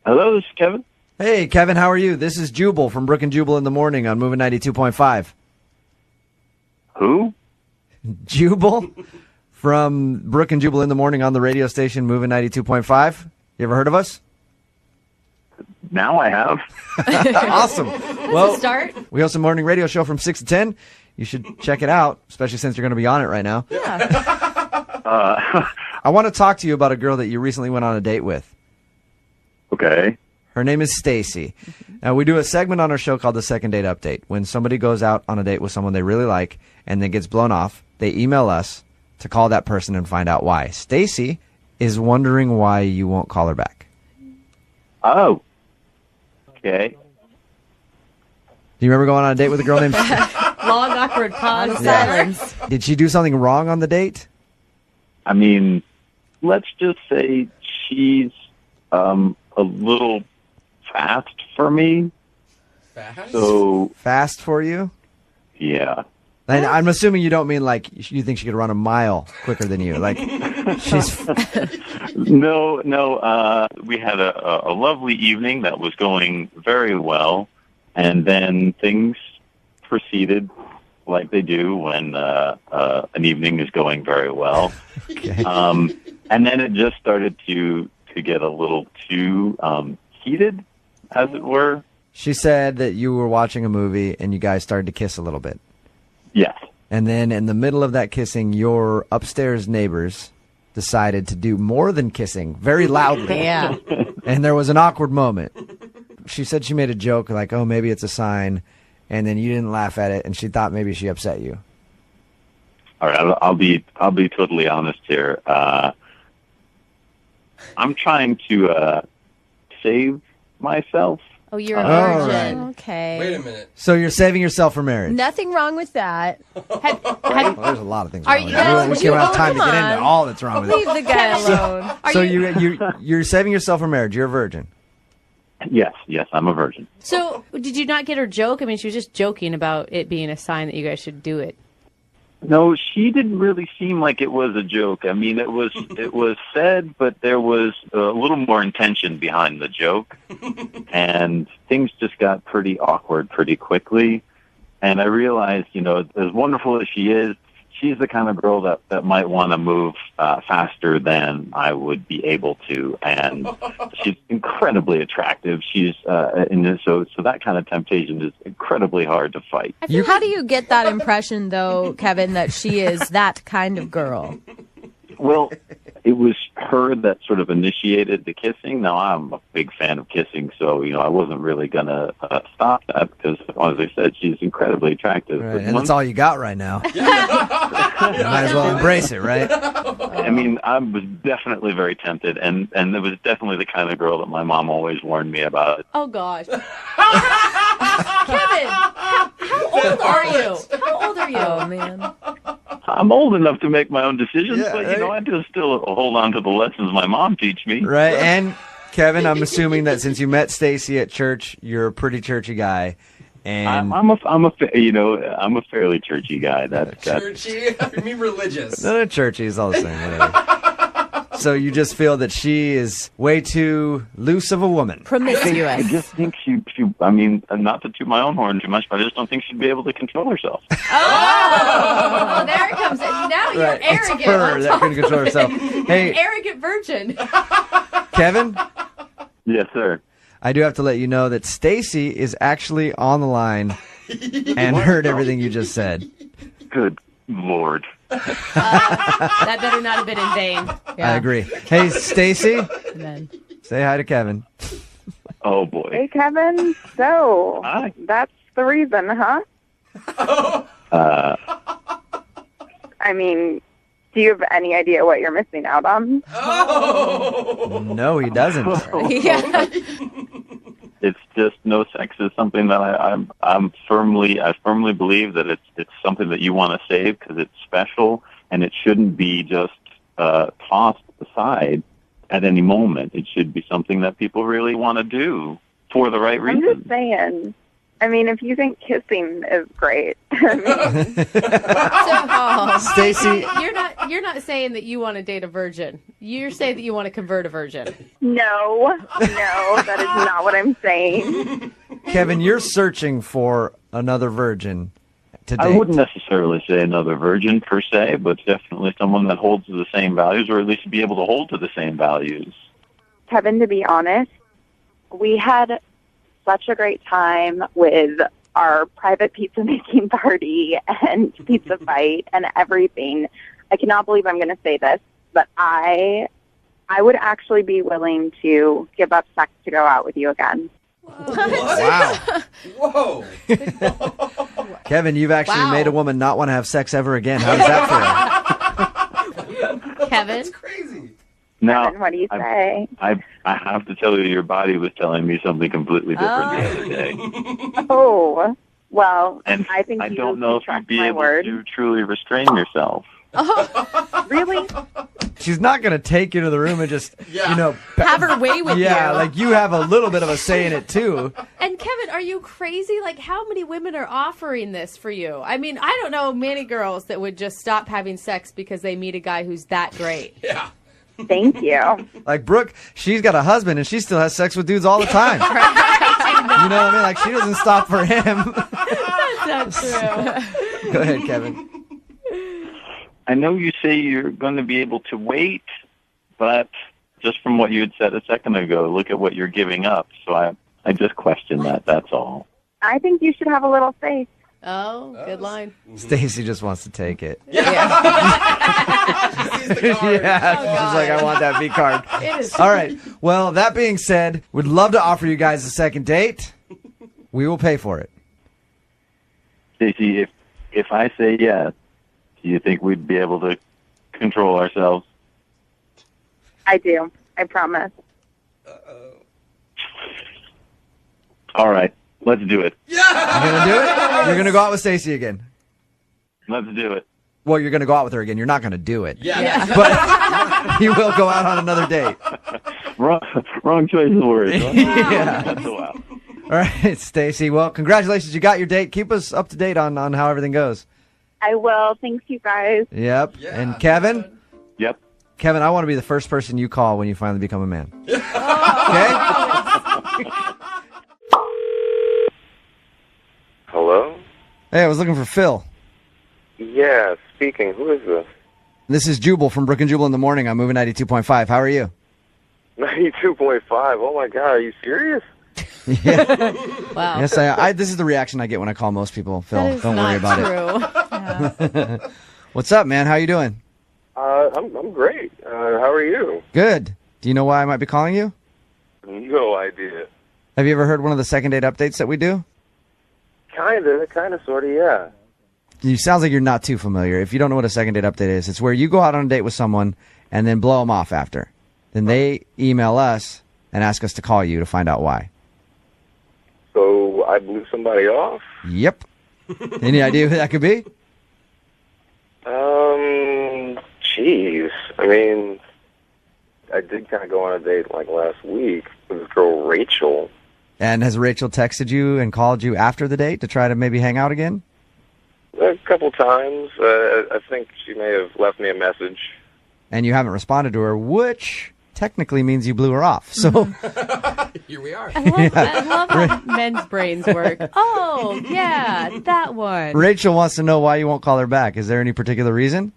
Hello, this is Kevin. Hey, Kevin, how are you? This is Jubal from Brooke and Jubal in the Morning on Moving 92.5. Who? Jubal from Brooke and Jubal in the Morning on the radio station Moving 92.5. You ever heard of us? Now I have. Awesome. Well, start. We host a morning radio show from 6 to 10. You should check it out, especially since you're going to be on it right now. Yeah. I want to talk to you about a girl that you recently went on a date with. Okay. Her name is Stacy. Now, we do a segment on our show called the Second Date Update. When somebody goes out on a date with someone they really like and then gets blown off, they email us to call that person and find out why. Stacy is wondering why you won't call her back. Oh. Okay. Do you remember going on a date with a girl named Long, awkward pause, silence. Did she do something wrong on the date? I mean, let's just say she's a little fast for me. Fast? So, Fast for you? yeah. And I'm assuming you don't mean like you think she could run a mile quicker than you. Like she's No. We had a lovely evening that was going very well, and then things proceeded like they do when an evening is going very well. okay. And then it just started to get a little too heated, as it were. She said that you were watching a movie and you guys started to kiss a little bit. Yes. And then in the middle of that kissing, your upstairs neighbors decided to do more than kissing very loudly. Yeah. And there was an awkward moment. She said she made a joke like, oh, maybe it's a sign. And then you didn't laugh at it. And she thought maybe she upset you. All right. I'll be totally honest here. I'm trying to save myself. Oh, you're a Oh, virgin. right. Okay. Wait a minute. So you're saving yourself for marriage. Nothing wrong with that. Well, there's a lot of things Are wrong with you- that. We can't have time to come get into on. all that's wrong with it. Leave the guy alone. So you're saving yourself for marriage. You're a virgin. Yes, I'm a virgin. So, did you not get her joke? I mean, she was just joking about it being a sign that you guys should do it. No, she didn't really seem like it was a joke. I mean, it was said, but there was a little more intention behind the joke, and things just got pretty awkward pretty quickly. And I realized, as wonderful as she is, she's the kind of girl that might want to move faster than I would be able to, and she's incredibly attractive. She's and so that kind of temptation is incredibly hard to fight. How do you get that impression, though, Kevin, that she is that kind of girl? Well, it was her that sort of initiated the kissing. Now, I'm a big fan of kissing, so, I wasn't really going to stop that because, as I said, she's incredibly attractive. Right. But And that's all you got right now. You might as well embrace it, right? I mean, I was definitely very tempted, and it was definitely the kind of girl that my mom always warned me about. Oh, gosh. Kevin, how old are you? How old are you? Oh, man. I'm old enough to make my own decisions, Yeah, but, right. I do still hold on to the lessons my mom teach me. Right. And Kevin, I'm assuming that since you met Stacy at church, you're a pretty churchy guy. And I'm a fairly churchy guy. That's Churchy? You mean religious? no, churchy is all the same. Whatever. So you just feel that she is way too loose of a woman. I Promiscuous. just think she, I mean, not to toot my own horn too much, but I just don't think she'd be able to control herself. Oh, there it comes. Now you're Right. It's arrogant. her on that top couldn't control of it. herself. Hey, Arrogant virgin. Kevin, Yes, sir. I do have to let you know that Stacy is actually on the line and heard everything you just said. Good Lord. That better not have been in vain. I agree. Hey, Stacy, Amen. say hi to Kevin. Oh, boy. Hey, Kevin. So, Hi. that's the reason, huh? I mean, do you have any idea what you're missing out on? No, he doesn't. Yeah. It's just no sex is something that I firmly believe that it's something that you want to save because it's special and it shouldn't be just tossed aside at any moment. It should be something that people really want to do for the right I'm reason. just saying, I mean, if you think kissing is great, I mean, Stacy, You're not saying that you want to date a virgin. You're saying that you want to convert a virgin. no, that is not what I'm saying. Kevin, you're searching for another virgin to date. I wouldn't necessarily say another virgin per se, but definitely someone that holds to the same values, or at least be able to hold to the same values. Kevin, to be honest, we had such a great time with our private pizza making party and pizza fight and everything. I cannot believe I'm going to say this, but I would actually be willing to give up sex to go out with you again. Wow. Whoa. Kevin, you've actually made a woman not want to have sex ever again. How does that feel? Kevin? That's crazy. Now, Kevin, what do you say? I have to tell you, your body was telling me something completely different the other day. Oh, well, And I think I you don't know if trust you'd be my able word. to truly restrain yourself. Really? She's not going to take you to the room and just, Yeah. Have her way with you. yeah, like you have a little bit of a say in it too. And Kevin, are you crazy? Like, how many women are offering this for you? I mean, I don't know many girls that would just stop having sex because they meet a guy who's that great. Yeah. Thank you. Like Brooke, she's got a husband and she still has sex with dudes all the time. You know what I mean? Like she doesn't stop for him. That's not true. Go ahead, Kevin. I know you say you're going to be able to wait, but just from what you had said a second ago, look at what you're giving up. So I just question that, that's all. I think you should have a little faith. Oh, good line. Stacy just wants to take it. She sees the card. Yeah, she's like, I want that V card. It is. All right. Well, that being said, we'd love to offer you guys a second date. We will pay for it. Stacey, if I say yes, do you think we'd be able to control ourselves? I do. I promise. All right, let's do it. You're gonna do it? You're gonna go out with Stacy again. Let's do it. Well, you're gonna go out with her again. You're not gonna do it. Yeah. But you will go out on another date. Wrong choice of words. Yeah. That's a while. All right, Stacy. Well, congratulations. You got your date. Keep us up to date on how everything goes. I will. Thanks, you guys. Yep. Yeah. And Kevin? Yep. Kevin, I want to be the first person you call when you finally become a man. Okay? Hello? Hey, I was looking for Phil. Yeah, speaking. Who is this? This is Jubal from Brooke and Jubal in the morning. I'm moving 92.5. How are you? 92.5. Oh my God, are you serious? Wow. Yes, I this is the reaction I get when I call most people. Phil, That is don't worry not about true. it. What's up, man? How you doing? I'm great. How are you? Good. Do you know why I might be calling you? No idea. Have you ever heard one of the second date updates that we do? Kinda, sorta, yeah. You sounds like you're not too familiar. If you don't know what a second date update is, it's where you go out on a date with someone and then blow them off after. Then they email us and ask us to call you to find out why. So I blew somebody off? Yep. Any idea who that could be? Jeez. I mean, I did kind of go on a date like last week with this girl, Rachel. And has Rachel texted you and called you after the date to try to maybe hang out again? A couple times. I think she may have left me a message. And you haven't responded to her, which technically means you blew her off. So Here we are. I love how men's brains work. Oh, yeah, that one. Rachel wants to know why you won't call her back. Is there any particular reason?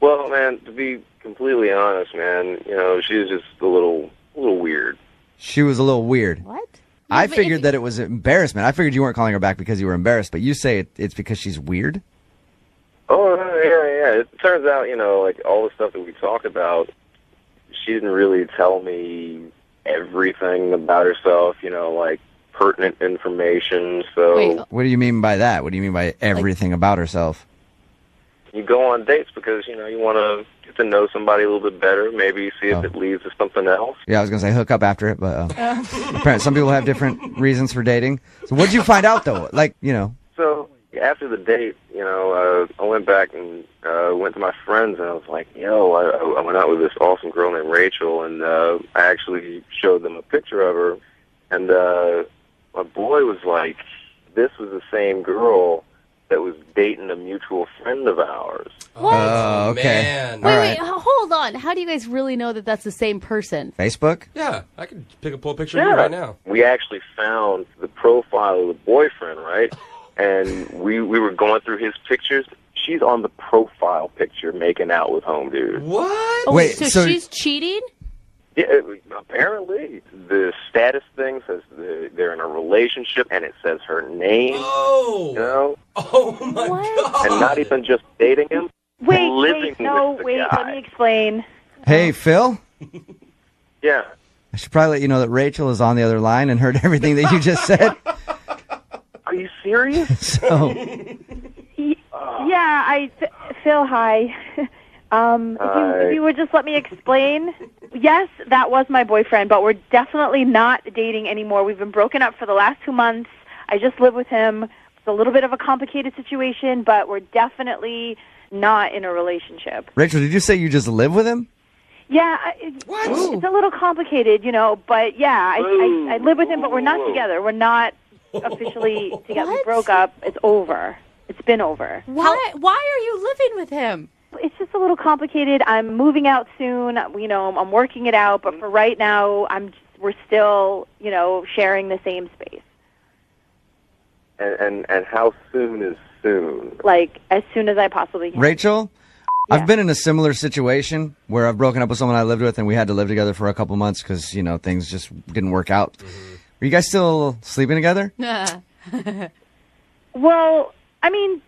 Well, man, to be completely honest, man, you know, she was just a little weird. She was a little weird. What? I but figured if- that it was embarrassment. I figured you weren't calling her back because you were embarrassed, but you say it's because she's weird? Oh, yeah. It turns out, you know, like all the stuff that we talk about, she didn't really tell me everything about herself, you know, like pertinent information. So Wait, What do you mean by that? What do you mean by everything about herself? you go on dates because, you know, you want to get to know somebody a little bit better, maybe see if Oh. it leads to something else. Yeah, I was going to say hook up after it, but apparently some people have different reasons for dating. So what did you find out, though? Like, you know. So after the date, you know, I went back and went to my friends, and I was like, yo, I went out with this awesome girl named Rachel, and I actually showed them a picture of her. And my boy was like, this was the same girl that was dating a mutual friend of ours. Oh, okay. Man. All Wait, right. hold on. How do you guys really know that that's the same person? Facebook? Yeah, I could pull a picture of you right now. We actually found the profile of the boyfriend, right? And we were going through his pictures. She's on the profile picture making out with home dude. What? Oh, Wait, so so- she's cheating? Yeah, apparently. The status thing says they're in a relationship, and it says her name, Oh. you know? Oh, my What? God. And not even just dating him, living with the guy. let me explain. Hey, Phil? Yeah. I should probably let you know that Rachel is on the other line and heard everything that you just said. Are you serious? So, Phil, hi. If you would just let me explain. Yes, that was my boyfriend, but we're definitely not dating anymore. We've been broken up for the last 2 months. I just live with him. It's a little bit of a complicated situation, but we're definitely not in a relationship. Rachel, did you say you just live with him? Yeah, it's a little complicated, but yeah, I live with him, but we're not together. We're not officially together. We broke up. It's over. It's been over. Why are you living with him? It's just a little complicated. I'm moving out soon. I'm working it out, but for right now, we're still, sharing the same space. And how soon is soon? Like as soon as I possibly can. Rachel, Yeah. I've been in a similar situation where I've broken up with someone I lived with and we had to live together for a couple months because, things just didn't work out. Are you guys still sleeping together? Well, I mean,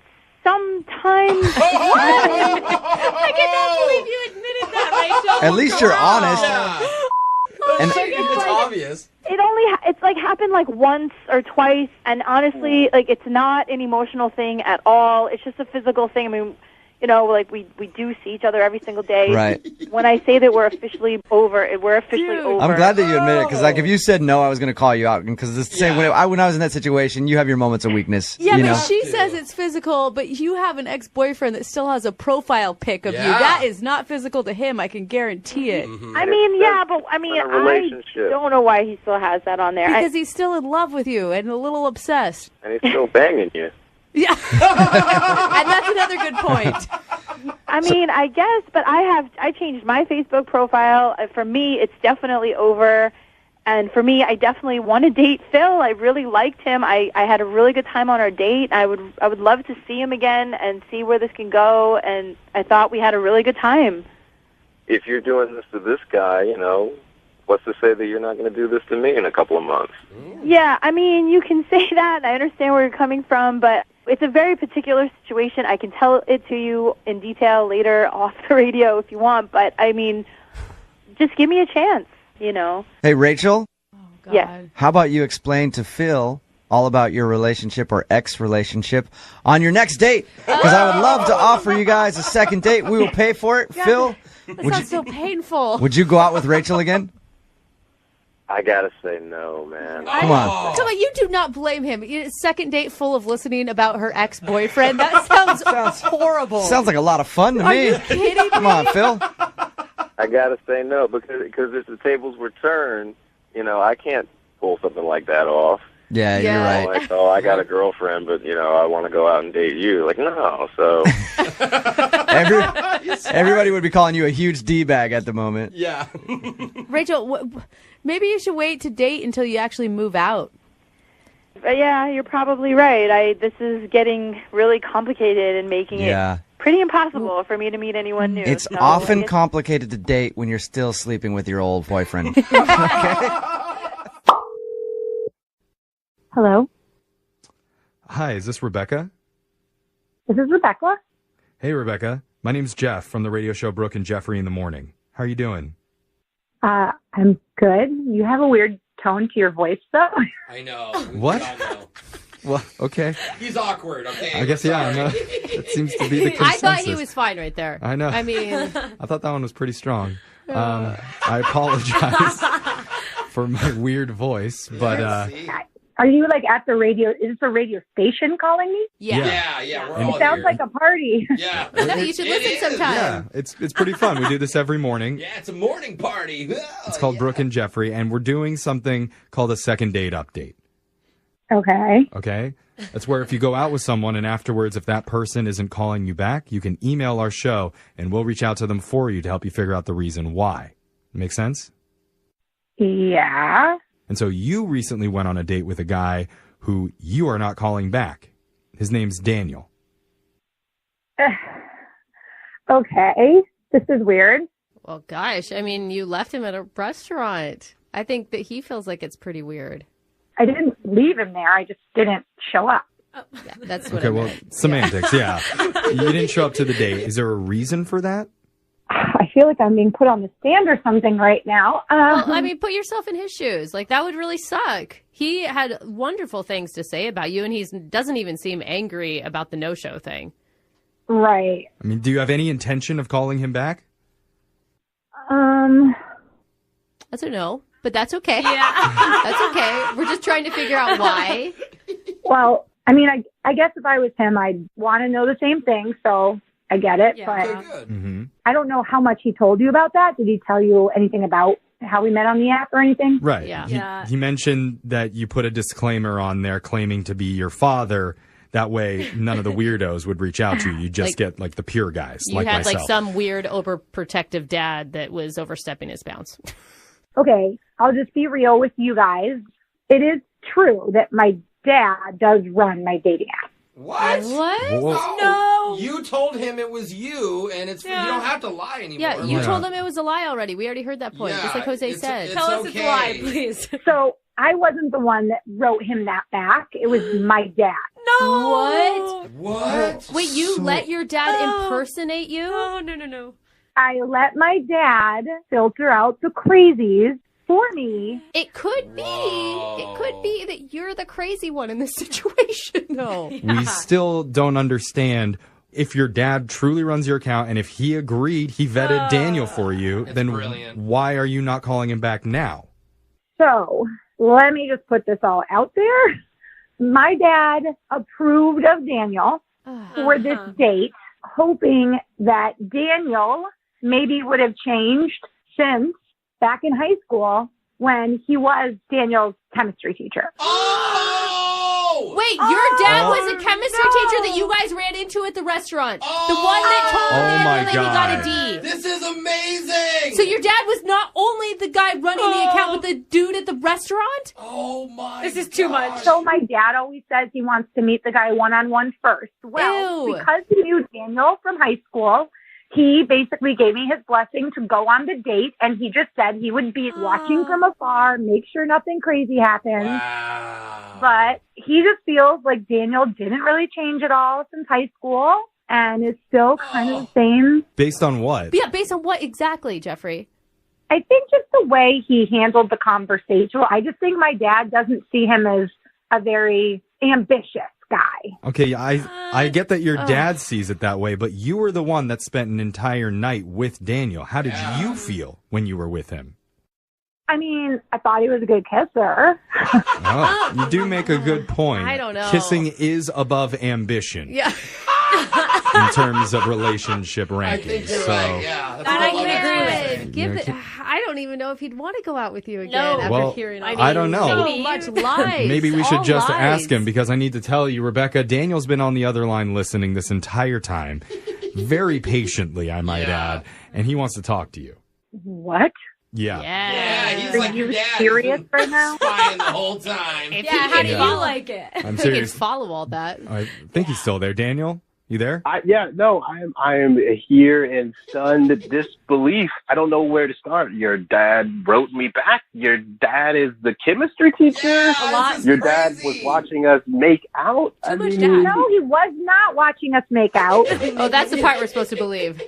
sometimes. I cannot believe you admitted that, Rachel. At least you're honest. Yeah. And It's obvious. It's happened like once or twice, and honestly, it's not an emotional thing at all. It's just a physical thing. I mean, we do see each other every single day. Right. When I say that we're officially over, we're officially over. I'm glad that you admit it because, if you said no, I was going to call you out because it's the same. When I was in that situation, you have your moments of weakness. Yeah, you but know? she says it's physical, but you have an ex-boyfriend that still has a profile pic of you. Yeah. That is not physical to him, I can guarantee it. I mean, yeah, but I mean, in a I relationship. don't know why he still has that on there. Because he's still in love with you and a little obsessed. And he's still banging you. Yeah. And that's another good point. I mean, I guess, but I changed my Facebook profile. For me, it's definitely over. And for me, I definitely want to date Phil. I really liked him. I had a really good time on our date. I would love to see him again and see where this can go. And I thought we had a really good time. If you're doing this to this guy, what's to say that you're not going to do this to me in a couple of months? Yeah, I mean, you can say that. I understand where you're coming from, but it's a very particular situation. I can tell it to you in detail later off the radio if you want, but I mean, just give me a chance, Hey, Rachel, God. Yeah. how about you explain to Phil all about your relationship or ex-relationship on your next date? Because I would love to offer you guys a second date. We will pay for it. Phil, That sounds so painful. would you go out with Rachel again? I got to say no, man. Come on. Come on, you do not blame him. Second date full of listening about her ex-boyfriend. That sounds horrible. Sounds like a lot of fun to Are me. you kidding me? Come on, Phil. I got to say no because if the tables were turned, I can't pull something like that off. Yeah, Yeah. you're right. Like, oh, I got a girlfriend, but, I want to go out and date you. Like, no, so... Everybody would be calling you a huge D-bag at the moment. Yeah. Rachel, maybe you should wait to date until you actually move out. Yeah, you're probably right. This is getting really complicated and making Yeah. it pretty impossible for me to meet anyone new. It's so often I guess- complicated to date when you're still sleeping with your old boyfriend. Hello, Hi, is this Rebecca? this is Rebecca. Hey, Rebecca. My name's Jeff from the radio show Brooke and Jeffrey in the Morning. How are you doing? I'm good. You have a weird tone to your voice, though. I know. What? We all know. Well, okay. He's awkward, okay? I guess, yeah. Sorry. That seems to be the consensus. I thought he was fine right there. I know. I mean, I thought that one was pretty strong. I apologize for my weird voice, but See? Are you at the radio? Is this a radio station calling me? yeah. Yeah, we're And all It sounds here. like a party. Yeah. No, you should It listen is. sometime. yeah, it's pretty fun. We do this every morning. Yeah, it's a morning party. It's called Brooke and Jeffrey, and we're doing something called a second date update. Okay. Okay? That's where if you go out with someone and afterwards, if that person isn't calling you back, you can email our show and we'll reach out to them for you to help you figure out the reason why. Make sense? Yeah. And so you recently went on a date with a guy who you are not calling back. His name's Daniel. Okay. This is weird. Well, gosh, I mean, you left him at a restaurant. I think that he feels like it's pretty weird. I didn't leave him there. I just didn't show up. Yeah, that's what Okay, I well, meant. semantics, yeah. You didn't show up to the date. Is there a reason for that? I feel like I'm being put on the stand or something right now. Well, I mean, put yourself in his shoes. Like, that would really suck. He had wonderful things to say about you, and he doesn't even seem angry about the no-show thing. Right. I mean, do you have any intention of calling him back? That's a no, but that's okay. Yeah. That's okay. We're just trying to figure out why. Well, I mean, I guess if I was him, I'd want to know the same thing, so I get it. Yeah. But Okay, good. Mm-hmm. I don't know how much he told you about that. Did he tell you anything about how we met on the app or anything? Right. Yeah. He mentioned that you put a disclaimer on there claiming to be your father. That way, none of the weirdos would reach out to you. You just get like the pure guys, You like had myself. like some weird overprotective dad that was overstepping his bounds. Okay, I'll just be real with you guys. It is true that my dad does run my dating app. What? What? Whoa. No. You told him it was you, and you don't have to lie anymore. Yeah, you Yeah. told him it was a lie already. We already heard that point, just like Jose said. Tell us it's a lie, please. So I wasn't the one that wrote him that back. It was my dad. What? What? Wait, you let your dad impersonate you? Oh, no. I let my dad filter out the crazies for me. It could be. Whoa. It could be that you're the crazy one in this situation, though. We still don't understand if your dad truly runs your account and if he agreed, he vetted Daniel for you, It's then brilliant. why are you not calling him back now? So let me just put this all out there. My dad approved of Daniel for this date, hoping that Daniel maybe would have changed since back in high school when he was Daniel's chemistry teacher. Oh! Wait, your dad was a chemistry teacher that you guys ran into at the restaurant. The one that told Oh Daniel my that he got a God. D. This is amazing! So your dad was not only the guy running the account, but the dude at the restaurant? Oh my This is too much. So my dad always says he wants to meet the guy one-on-one first. Well, Ew. because he knew Daniel from high school, he basically gave me his blessing to go on the date, and he just said he would be watching from afar, make sure nothing crazy happens. Wow. But he just feels like Daniel didn't really change at all since high school and is still kind of the same. Based on what? Yeah, based on what exactly, Jeffrey? I think just the way he handled the conversation. I just think my dad doesn't see him as a very ambitious guy. Okay, I get that your dad sees it that way, but you were the one that spent an entire night with Daniel. How did you feel when you were with him? I mean, I thought he was a good kisser. Oh, you do make a good point. I don't know. Kissing is above ambition Yeah. in terms of relationship rankings. I think you're so, right, yeah. That's I all I'm Jared, You're give a it. I don't even know if he'd want to go out with you again No. after Well, hearing I don't know. so much lies. Maybe we should All just lies. ask him because I need to tell you, Rebecca, Daniel's been on the other line listening this entire time. Very patiently, I might Yeah. add. And he wants to talk to you. What? Yeah. Yeah, he's Are like your you dad. serious He's right now? spying the whole time. If Yeah, he how can do you follow- like it? I'm if he can serious. follow all that. I think he's still there. Daniel, you there? I am here in stunned disbelief. I don't know where to start. Your dad wrote me back. Your dad is the chemistry teacher. Yeah, this is Your dad crazy. was watching us make out. Too much mean, dad. No, he was not watching us make out. Oh, that's the part we're supposed to believe.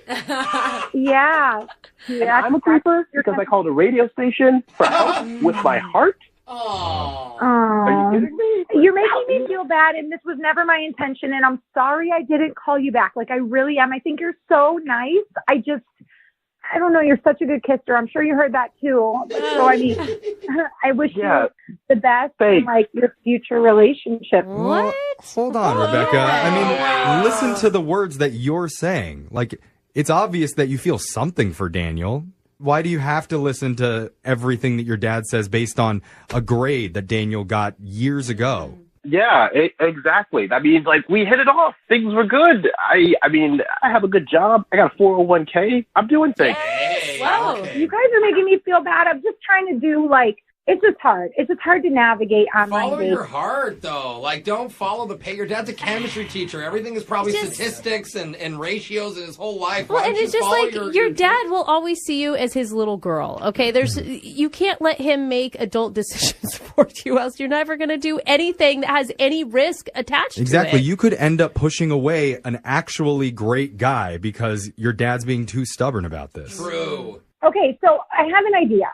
Yeah. and I'm a creeper because I called a radio station for help with my heart. Oh. Are you kidding me? You're making me feel bad, and this was never my intention, and I'm sorry I didn't call you back. Like, I really am. I think you're so nice. I don't know, you're such a good kisser. I'm sure you heard that, too. So, I mean, I wish Yeah. you the best in, Thanks. like, your future relationship. What? Hold on, Rebecca. I mean, listen to the words that you're saying. Like, it's obvious that you feel something for Daniel. Why do you have to listen to everything that your dad says based on a grade that Daniel got years ago? Yeah, exactly. That means like we hit it off. Things were good. I mean, I have a good job. I got a 401k. I'm doing things. Hey, Wow. okay. You guys are making me feel bad. I'm just trying to do it's just hard. It's just hard to navigate online Follow dating. your heart, though. Like, don't follow the pay. Your dad's a chemistry teacher. Everything is probably Just- statistics and ratios in his whole life. Well, Why and don't it's you just follow like your dad will always see you as his little girl. Okay, you can't let him make adult decisions for you, else you're never going to do anything that has any risk attached Exactly. to it. You could end up pushing away an actually great guy because your dad's being too stubborn about this. True. Okay, so I have an idea.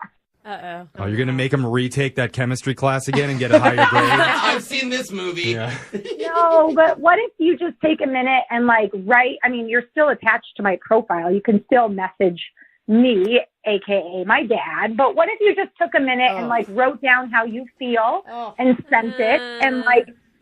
Uh-oh. Oh, you're going to make him retake that chemistry class again and get a higher grade? I've seen this movie. Yeah. No, but what if you just take a minute and write? I mean, you're still attached to my profile. You can still message me, aka my dad. But what if you just took a minute and wrote down how you feel and sent it and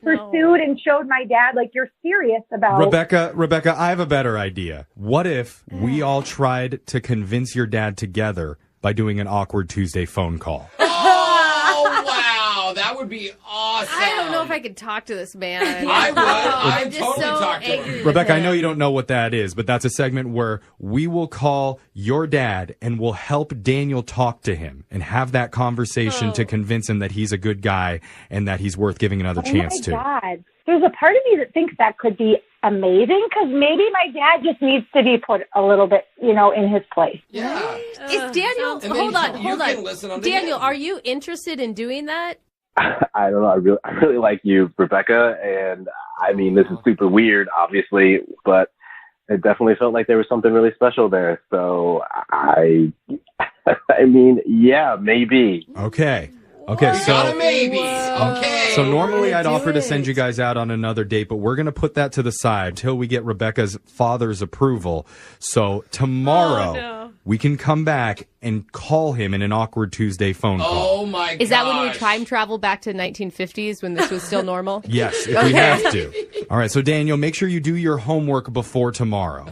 pursued and showed my dad you're serious about Rebecca, I have a better idea. What if we all tried to convince your dad together by doing an awkward Tuesday phone call? Oh, wow. That would be awesome. I don't know if I could talk to this man. I would. I'm I'd just totally so talk to him. angry with Rebecca, I him. know you don't know what that is, but that's a segment where we will call your dad and we'll help Daniel talk to him and have that conversation to convince him that he's a good guy and that he's worth giving another chance to. Oh my God. There's a part of me that thinks that could be amazing because maybe my dad just needs to be put a little bit, in his place. Yeah. Is Daniel? And then Hold on, you hold can on. listen on Daniel, him. are you interested in doing that? I don't know. I really like you, Rebecca, and I mean this is super weird, obviously, but it definitely felt like there was something really special there. So I mean, yeah, maybe. Okay, Got a so maybe. Okay. so normally I'd do offer to it. send you guys out on another date, but we're going to put that to the side till we get Rebecca's father's approval. So tomorrow we can come back and call him in an awkward Tuesday phone call. Oh, my God. Is that when we time travel back to 1950s when this was still normal? Yes, if we have to. All right, so Daniel, make sure you do your homework before tomorrow.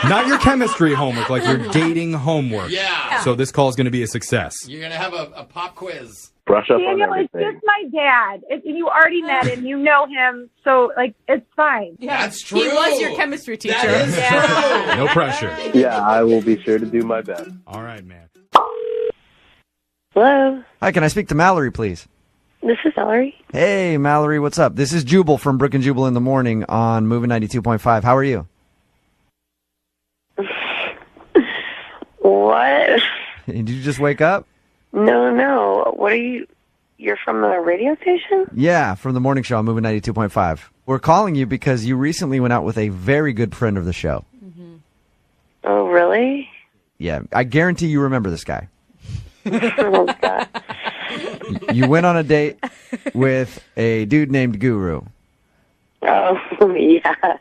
Not your chemistry homework, like your dating homework. Yeah. So this call is going to be a success. You're going to have a pop quiz. Brush up Daniel, on it's everything. just my dad. You already met him. You know him. So, it's fine. That's true. He was your chemistry teacher. That is true. No pressure. Yeah, I will be sure to do my best. All right, man. Hello, Hi, can I speak to Mallory, please? this is Ellery. Hey, Mallory, what's up? This is Jubal from Brooke and Jubal in the morning on Moving 92.5. How are you? What? Did you just wake up? No. What are you? You're from the radio station? Yeah, from the morning show on Moving 92.5. We're calling you because you recently went out with a very good friend of the show. Oh, really? Yeah, I guarantee you remember this guy. Oh, God. You went on a date with a dude named Guru. Oh, yeah.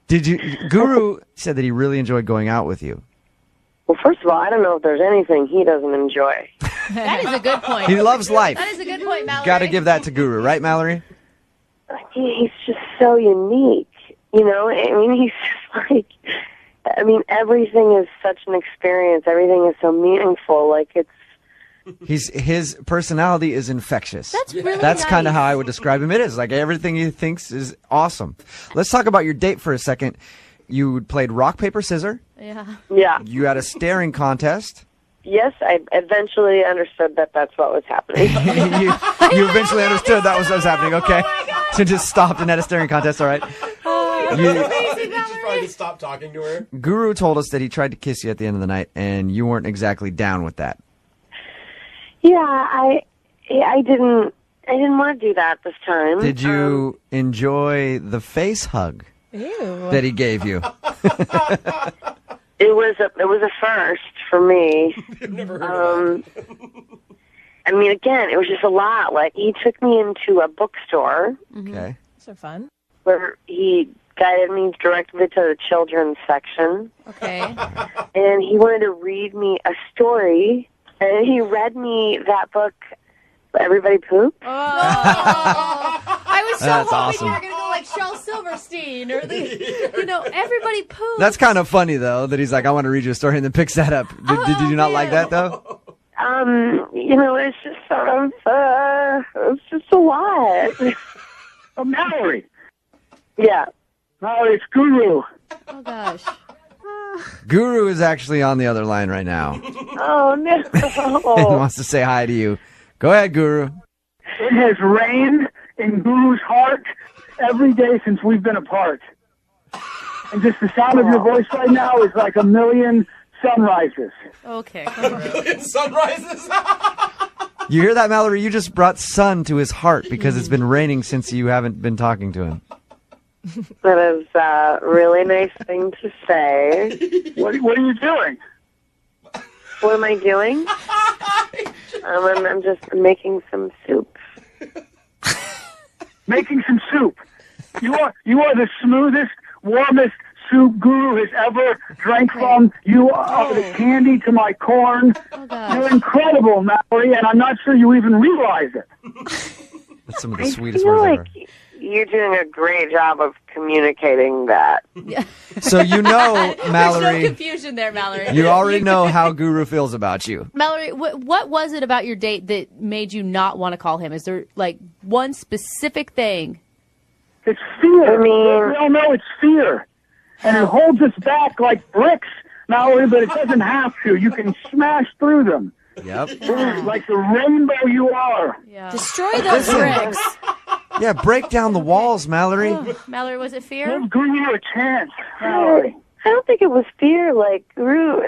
Did you? Guru said that he really enjoyed going out with you. Well, first of all, I don't know if there's anything he doesn't enjoy. That is a good point. He loves life. That is a good point, Mallory. Got to give that to Guru, right, Mallory? He's just so unique. I mean, he's just everything is such an experience. Everything is so meaningful. His personality is infectious. That's really That's kind of nice. how I would describe him. It is like everything he thinks is awesome. Let's talk about your date for a second. You played rock, paper, scissors. Yeah. Yeah. You had a staring contest. Yes, I eventually understood that that's what was happening. you eventually understood that was what was happening. Okay, so just stopped and had a staring contest. All right. You should probably just stop talking to her. Guru told us that he tried to kiss you at the end of the night, and you weren't exactly down with that. Yeah, I didn't want to do that this time. Did you enjoy the face hug that he gave you? It was a first for me. I've never heard of that. I mean, again, it was just a lot. He took me into a bookstore Okay. So fun. where he guided me directly to the children's section, Okay. and he wanted to read me a story, and he read me that book, Everybody Poops. I was so That's hoping awesome. you were going to go like Shel Silverstein or everybody poops. That's kind of funny though that he's like, I want to read you a story, and then picks that up. Did you not like that though? It's just sort of, it's just a lot. Oh, Mallory. Yeah. Mallory, it's Guru. Oh, gosh. Guru is actually on the other line right now. Oh, no. And wants to say hi to you. Go ahead, Guru. It has rained in Guru's heart every day since we've been apart. And just the sound of your voice right now is like a million sunrises. Okay. Sunrises. You hear that, Mallory? You just brought sun to his heart because it's been raining since you haven't been talking to him. That is a really nice thing to say. What are you doing? What am I doing? I'm just making some soup. Making some soup. You are the smoothest, warmest soup Guru has ever drank from. You are the candy to my corn. You're incredible, Mallory, and I'm not sure you even realize it. That's some of the sweetest feel words like ever. You're doing a great job of communicating that. So you know, Mallory. There's no confusion there, Mallory. You already know how Guru feels about you. Mallory, what was it about your date that made you not want to call him? Is there, like, one specific thing? It's fear. I mean- we all know it's fear. And it holds us back like bricks, Mallory, but it doesn't have to. You can smash through them. Yep. Like the rainbow you are. Yeah. Destroy those bricks. Yeah, break down the walls, Mallory. Mallory, was it fear? Give Guru a chance, Mallory. I don't think it was fear. Like, Guru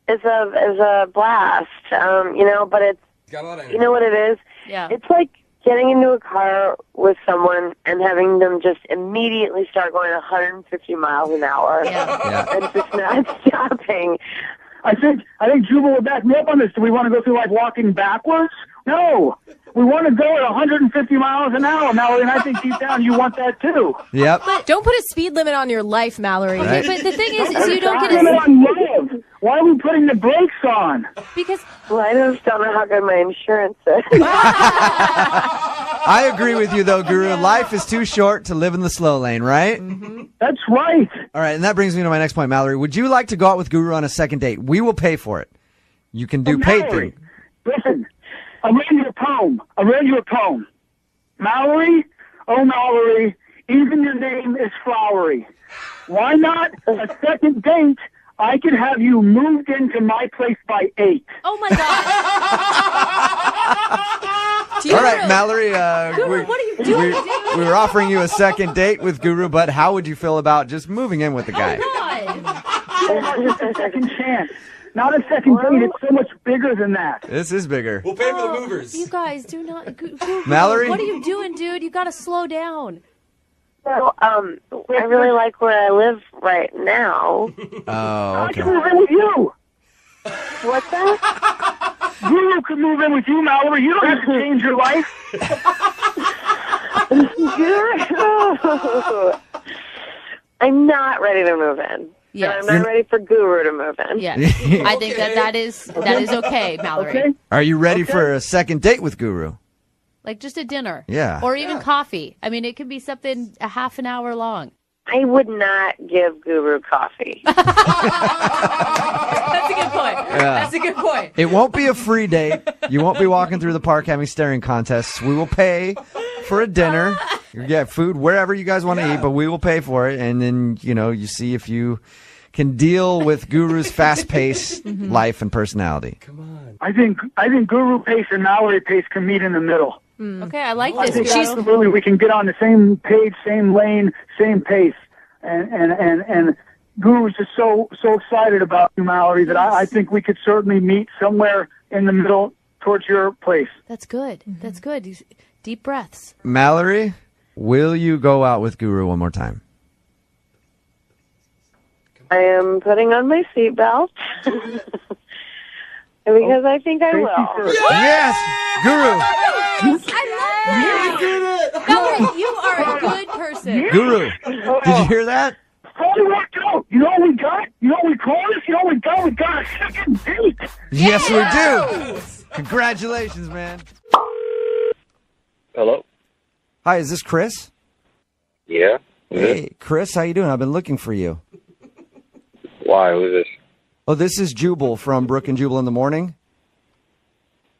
is a blast, but it's, Got a lot of you know what it is? Yeah. It's like getting into a car with someone and having them just immediately start going 150 miles an hour and just not stopping. I think Jubal would back me up on this. Do we want to go through life walking backwards? No. We want to go at 150 miles an hour, Mallory, and I think deep down you want that too. Yep. But don't put a speed limit on your life, Mallory. Right. But the thing is you don't get Limit a... on love. Why are we putting the brakes on? Because... Well, I just don't know how good my insurance is. I agree with you, though, Guru. Life is too short to live in the slow lane, right? Mm-hmm. That's right. All right, and that brings me to my next point, Mallory. Would you like to go out with Guru on a second date? We will pay for it. You can do paid Mallory, thing. listen, I read you a poem. Mallory, oh Mallory, even your name is flowery. Why not a second date? I could have you moved into my place by 8. Oh, my God. All right, Mallory, Guru, what are you doing, dude? we were offering you a second date with Guru, but how would you feel about just moving in with the guy? Just a second chance. Not a second date. It's so much bigger than that. This is bigger. We'll pay for the movers. You guys do not... Guru, Mallory? what are you doing, dude? You got to slow down. So, I really like where I live right now. Oh, I okay. can move in with you. What's that? Guru could move in with you, Mallory. You don't have to change your life. I'm not ready to move in. Yes. And I'm not ready for Guru to move in. Yes. I think that is okay, Mallory. Okay? Are you ready for a second date with Guru? Like just a dinner. Yeah. Or even coffee. I mean, it could be something a half an hour long. I would not give Guru coffee. That's a good point. That's a good point. It won't be a free date. You won't be walking through the park having staring contests. We will pay for a dinner. You get food wherever you guys want to eat, but we will pay for it. And then, you see if you can deal with Guru's fast-paced life and personality. Come on. I think Guru pace and Mallory pace can meet in the middle. Okay, I like I this. think Guru. absolutely we can get on the same page, same lane, same pace. And Guru's just so excited about you, Mallory, that I think we could certainly meet somewhere in the middle towards your place. That's good. That's good. Deep breaths. Mallory, will you go out with Guru one more time? I am putting on my seatbelt. Because I think I will. Yes! Guru! I love that. Mallory, you are a good person. Guru, did you hear that? Holy worked out. You know what we got? You know what we call this? You know what we got? We got a second date. Yes, we do! Congratulations, man. Hello? Hi, is this Chris? Yeah? Hey, Chris, how you doing? I've been looking for you. Why? Who's this? Oh, this is Jubal from Brooke and Jubal in the morning.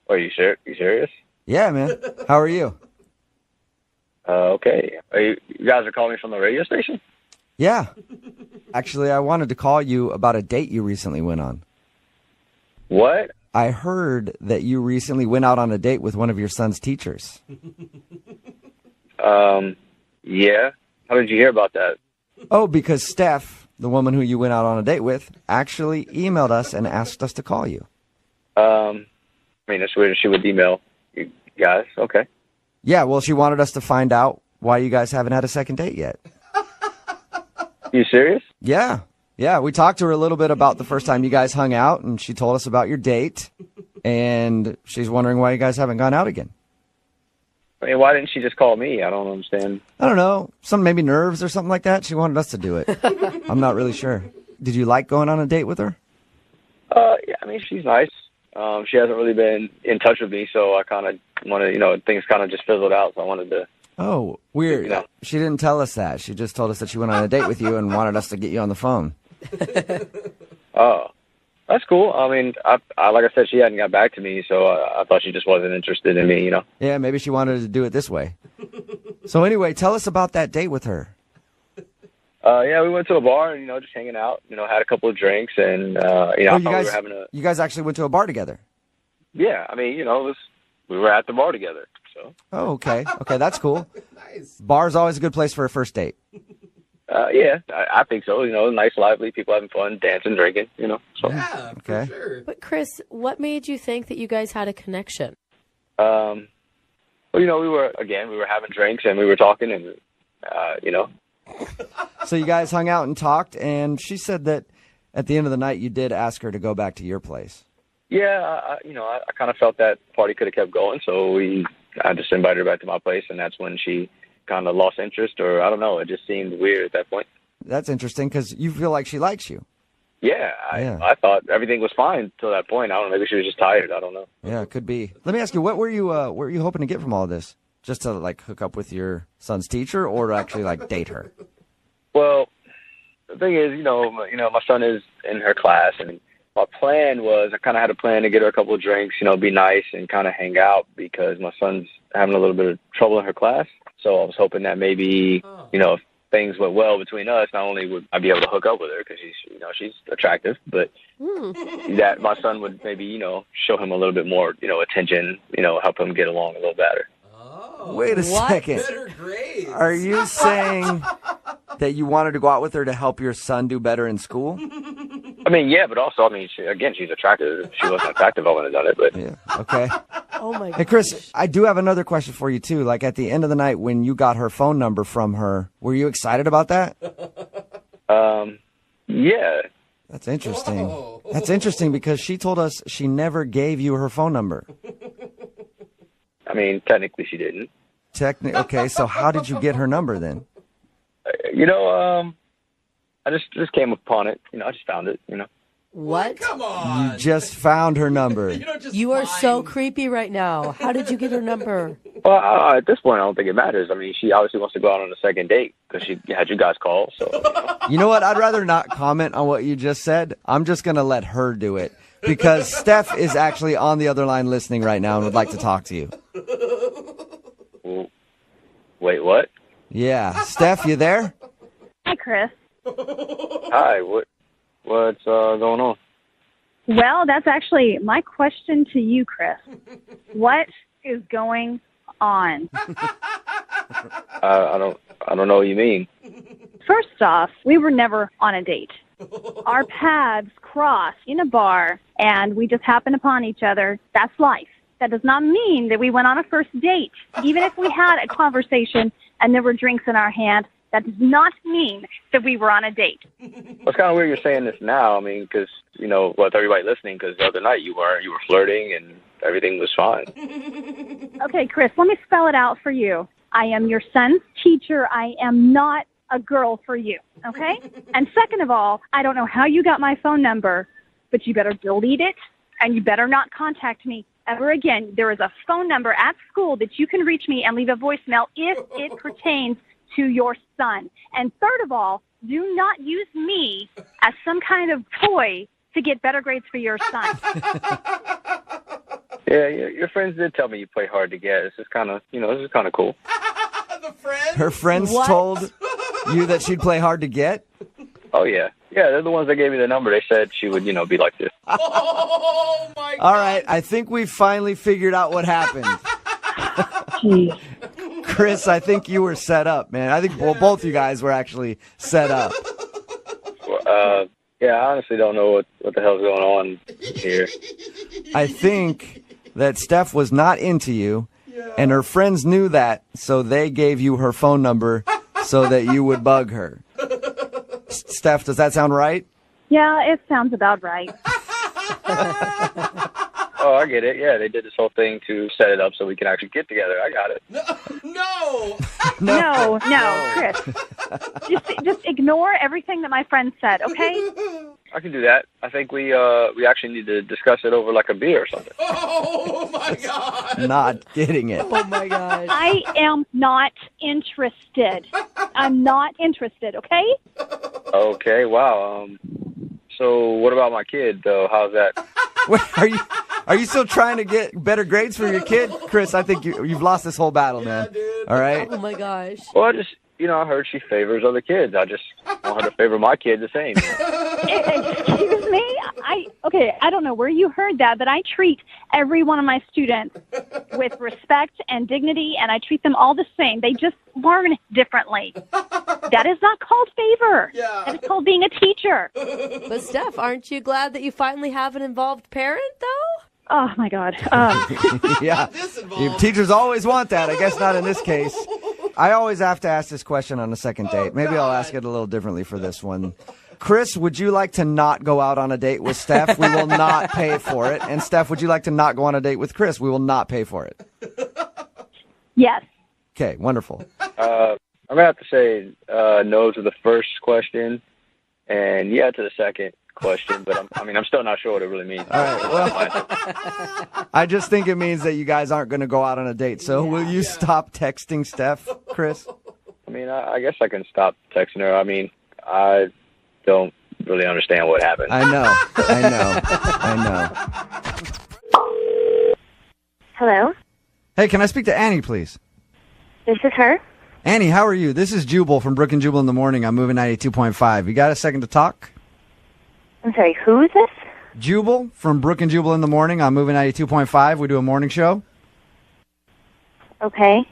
Are you sure? You serious? Yeah, man. How are you? Okay. You guys are calling me from the radio station? Yeah. Actually, I wanted to call you about a date you recently went on. What? I heard that you recently went out on a date with one of your son's teachers. Yeah. How did you hear about that? Oh, because Steph, the woman who you went out on a date with, actually emailed us and asked us to call you. I mean, that's weird. She would email you guys. Okay. Yeah, well, she wanted us to find out why you guys haven't had a second date yet. You serious? Yeah. Yeah, we talked to her a little bit about the first time you guys hung out, and she told us about your date, and she's wondering why you guys haven't gone out again. I mean, why didn't she just call me? I don't understand. I don't know. Some maybe nerves or something like that. She wanted us to do it. I'm not really sure. Did you like going on a date with her? Yeah, I mean, she's nice. She hasn't really been in touch with me, so I kind of wanted, things kind of just fizzled out, so I wanted to. Oh, weird. She didn't tell us that. She just told us that she went on a date with you and wanted us to get you on the phone. Oh, that's cool. I mean, I like I said, she hadn't got back to me, so I thought she just wasn't interested in me, Yeah, maybe she wanted to do it this way. So anyway, tell us about that date with her. Yeah, we went to a bar and, just hanging out, had a couple of drinks and, I thought we were having a... You guys actually went to a bar together? Yeah, I mean, we were at the bar together, so... Oh, okay. Okay, that's cool. Nice. Bar's always a good place for a first date. Yeah, I think so. Nice, lively, people having fun, dancing, drinking, so... Yeah, okay. for sure. But Chris, what made you think that you guys had a connection? Well, we were having drinks and we were talking and, So you guys hung out and talked, and she said that at the end of the night you did ask her to go back to your place. Yeah, I kind of felt that party could have kept going, so I just invited her back to my place, and that's when she kind of lost interest, or I don't know, it just seemed weird at that point. That's interesting, because you feel like she likes you. Yeah, I thought everything was fine till that point. I don't know, maybe she was just tired, I don't know. Yeah, it could be. Let me ask you, what were you hoping to get from all this? Just to, hook up with your son's teacher, or to actually, date her? Well, the thing is, my son is in her class, and my plan was, I kind of had a plan to get her a couple of drinks, be nice and kind of hang out because my son's having a little bit of trouble in her class. So I was hoping that maybe, if things went well between us, not only would I be able to hook up with her because she's attractive, but that my son would maybe, show him a little bit more, attention, help him get along a little better. Wait a second. Better grades. Are you saying that you wanted to go out with her to help your son do better in school? I mean, yeah, but also, she's attractive. If she wasn't attractive, I wouldn't have done it, but... Yeah, okay. Oh, my God. Hey, Chris, I do have another question for you, too. At the end of the night, when you got her phone number from her, were you excited about that? Yeah. That's interesting. Whoa. That's interesting because she told us she never gave you her phone number. I mean, technically she didn't. Okay, so how did you get her number then? I just came upon it. I just found it, What? Come on. You just found her number. You are so creepy right now. How did you get her number? Well, at this point, I don't think it matters. I mean, she obviously wants to go out on a second date because she had you guys call. So, You know what? I'd rather not comment on what you just said. I'm just going to let her do it because Steph is actually on the other line listening right now and would like to talk to you. Wait, what? Yeah. Steph, you there? Hi, Chris. Hi, what's going on? Well, that's actually my question to you, Chris. What is going on? I don't know what you mean. First off, we were never on a date. Our paths crossed in a bar, and we just happened upon each other. That's life. That does not mean that we went on a first date. Even if we had a conversation and there were drinks in our hand, that does not mean that we were on a date. Well, it's kind of weird you're saying this now. I mean, because, with everybody listening, because the other night you were flirting and everything was fine. Okay, Chris, let me spell it out for you. I am your son's teacher. I am not a girl for you, okay? And second of all, I don't know how you got my phone number, but you better delete it, and you better not contact me ever again. There is a phone number at school that you can reach me and leave a voicemail if it pertains to your son. And third of all, do not use me as some kind of toy to get better grades for your son. Yeah, Yeah, your friends did tell me you play hard to get. This is kind of cool. Her friends What? told you that she'd play hard to get? Oh, yeah. Yeah, they're the ones that gave me the number. They said she would, be like this. Oh my All right, I think we finally figured out what happened. Jeez. Chris, I think you were set up, man. I think both you guys were actually set up. Yeah, I honestly don't know what the hell's going on here. I think that Steph was not into you, and her friends knew that, so they gave you her phone number so that you would bug her. Steph, does that sound right? Yeah, it sounds about right. Oh, I get it. Yeah, they did this whole thing to set it up so we can actually get together. I got it. No. No, Chris. Just ignore everything that my friend said, okay? I can do that. I think we actually need to discuss it over like a beer or something. Oh my God. Not getting it. Oh my gosh. I am not interested. I'm not interested, okay? Okay, wow. So what about my kid, though? How's that? Wait, are you still trying to get better grades for your kid? Chris, I think you've lost this whole battle, man. Dude. All right? Oh my gosh. Well, I just, I heard she favors other kids. I just want her to favor my kid the same. Excuse me? I don't know where you heard that, but I treat every one of my students with respect and dignity, and I treat them all the same. They just learn differently. That is not called favor. Yeah. That is called being a teacher. But Steph, aren't you glad that you finally have an involved parent, though? Oh, my God. Yeah. Teachers always want that. I guess not in this case. I always have to ask this question on a second date. Maybe I'll ask it a little differently for this one. Chris, would you like to not go out on a date with Steph? We will not pay for it. And Steph, would you like to not go on a date with Chris? We will not pay for it. Yes. Okay, wonderful. I'm going to have to say no to the first question and yeah to the second question, but I'm still not sure what it really means. All right, well, I just think it means that you guys aren't going to go out on a date. So will you stop texting Steph, Chris? I guess I can stop texting her. I don't really understand what happened. I know. Hello, Hey, can I speak to Annie, please? this is her. Annie, how are you? This is Jubal from Brooke and Jubal in the Morning. I'm moving 92.5. You got a second to talk? I'm sorry, who is this? Jubal from Brooke and Jubal in the Morning. I'm moving 92.5. We do a morning show. Okay.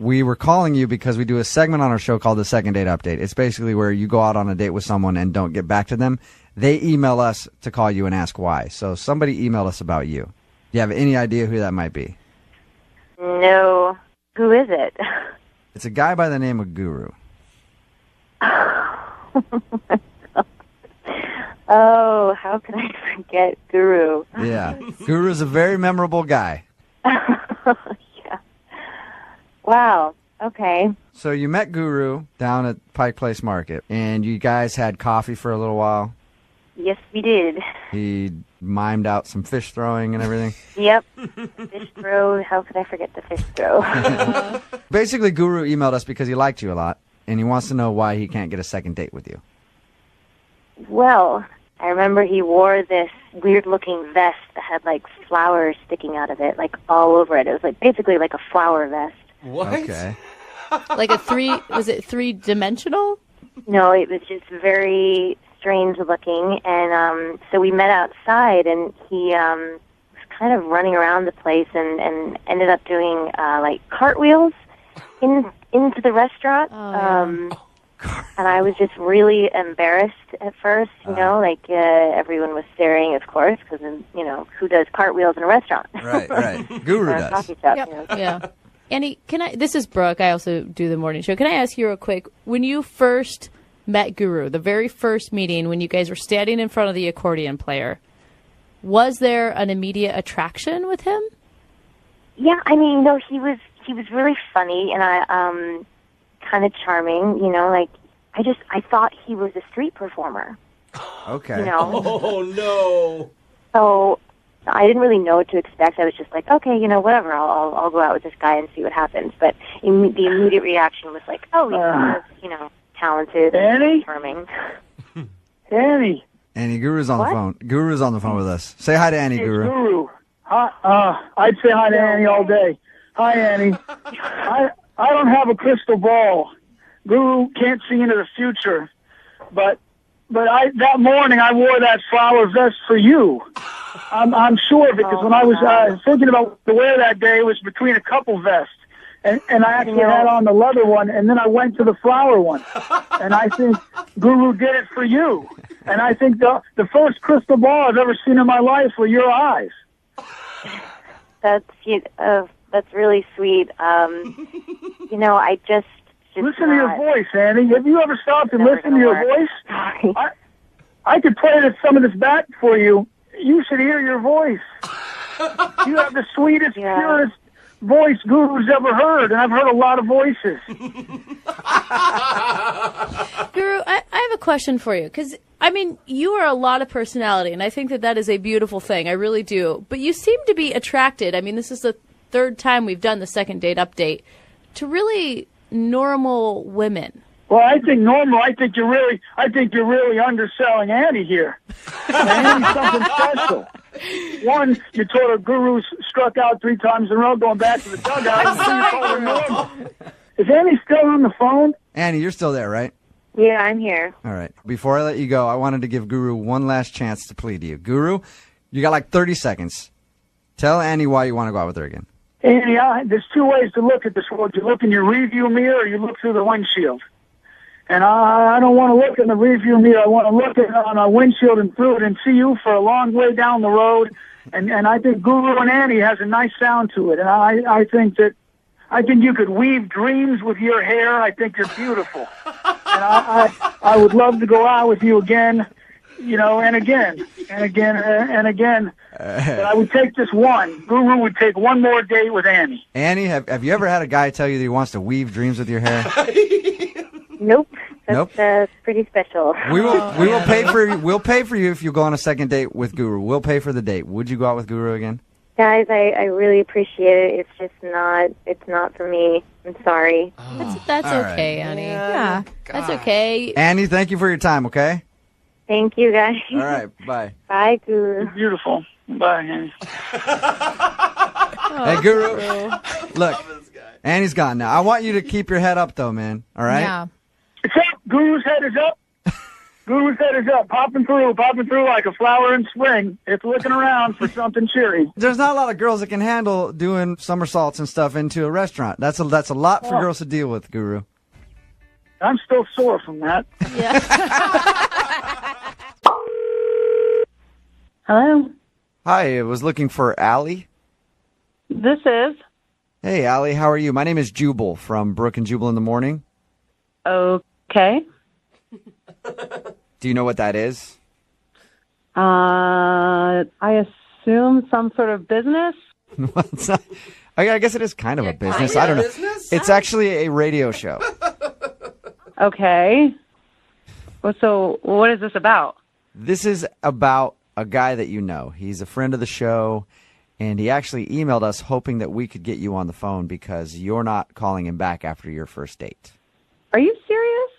We were calling you because we do a segment on our show called the Second Date Update. It's basically where you go out on a date with someone and don't get back to them. They email us to call you and ask why. So somebody emailed us about you. Do you have any idea who that might be? No. Who is it? It's a guy by the name of Guru. Oh, how can I forget Guru? Yeah. Guru's a very memorable guy. Yeah. Wow. Okay. So you met Guru down at Pike Place Market, and you guys had coffee for a little while. Yes, we did. He mimed out some fish throwing and everything. Yep. Fish throw. How could I forget the fish throw? Basically, Guru emailed us because he liked you a lot, and he wants to know why he can't get a second date with you. Well, I remember he wore this weird-looking vest that had, like, flowers sticking out of it, like, all over it. It was, like, basically like a flower vest. What? Okay. Like was it three-dimensional? No, it was just very strange looking, and so we met outside, and he was kind of running around the place and ended up doing, like, cartwheels into the restaurant. And I was just really embarrassed at first, everyone was staring, of course, because, who does cartwheels in a restaurant? Right. Guru Or a does. coffee shop, Yep. Yeah. Annie, this is Brooke. I also do the morning show. Can I ask you real quick, when you first met Guru, the very first meeting, when you guys were standing in front of the accordion player, was there an immediate attraction with him? Yeah, no, he was really funny, and I kind of charming, I thought he was a street performer. Okay. Oh, no. So I didn't really know what to expect. I was just like, okay, whatever, I'll go out with this guy and see what happens. But the immediate reaction was like, oh, he's talented Annie? and charming. Annie. Annie, Guru's on the phone. Guru's on the phone with us. Say hi to Annie, It's Guru. Guru. I'd say hi to Annie all day. Hi, Annie. I don't have a crystal ball. Guru can't see into the future, but that morning I wore that flower vest for you. I'm sure because when I was thinking about the wear that day, it was between a couple vests. And I actually had on the leather one, and then I went to the flower one. And I think Guru did it for you. And I think the first crystal ball I've ever seen in my life were your eyes. That's really sweet. I just listen to your voice, Annie. Have you ever stopped and listened to your voice? Sorry. I could play some of this back for you. You should hear your voice. You have the sweetest, purest voice Guru's ever heard, and I've heard a lot of voices. Guru, I have a question for you, because, you are a lot of personality, and I think that is a beautiful thing. I really do. But you seem to be attracted, this is the third time we've done the second date update, to really normal women. Well, I think you're really underselling Annie here. Annie's something special. One, you told her Guru struck out 3 times in a row going back to the dugout. I'm sorry, normal. Is Annie still on the phone? Annie, you're still there, right? Yeah, I'm here. All right. Before I let you go, I wanted to give Guru one last chance to plead to you. Guru, you got like 30 seconds. Tell Annie why you want to go out with her again. Annie, there's 2 ways to look at this world. You look in your rearview mirror or you look through the windshield. And I don't want to look in the rearview mirror. I want to look on a windshield and through it and see you for a long way down the road. And I think Guru and Annie has a nice sound to it. And I think you could weave dreams with your hair. I think you're beautiful. And I would love to go out with you again, and again, and again, and again. But I would take this one. Guru would take one more date with Annie. Annie, have you ever had a guy tell you that he wants to weave dreams with your hair? Nope. That's pretty special. We'll pay for you if you go on a second date with Guru. We'll pay for the date. Would you go out with Guru again? Guys, I really appreciate it. It's just not for me. I'm sorry. That's okay, right. Annie. Yeah. That's okay. Annie, thank you for your time, okay? Thank you, guys. All right, bye. Bye, Guru. You're beautiful. Bye, Annie. Hey, Guru. Look, Annie's gone now. I want you to keep your head up, though, man. All right? Yeah. It's up. Guru's head is up. Guru's head is up. Popping through like a flower in spring. It's looking around for something cheery. There's not a lot of girls that can handle doing somersaults and stuff into a restaurant. That's a lot for girls to deal with, Guru. I'm still sore from that. Yeah. Hello. Hi, I was looking for Allie. This is. Hey, Allie, how are you? My name is Jubal from Brooke and Jubal in the Morning. Okay. Do you know what that is? I assume some sort of business. Well, it's not, I guess it is kind of a business. I don't know. It's actually a radio show. Okay. Well, so what is this about? This is about a guy that you know. He's a friend of the show, and he actually emailed us hoping that we could get you on the phone because you're not calling him back after your first date. Are you serious?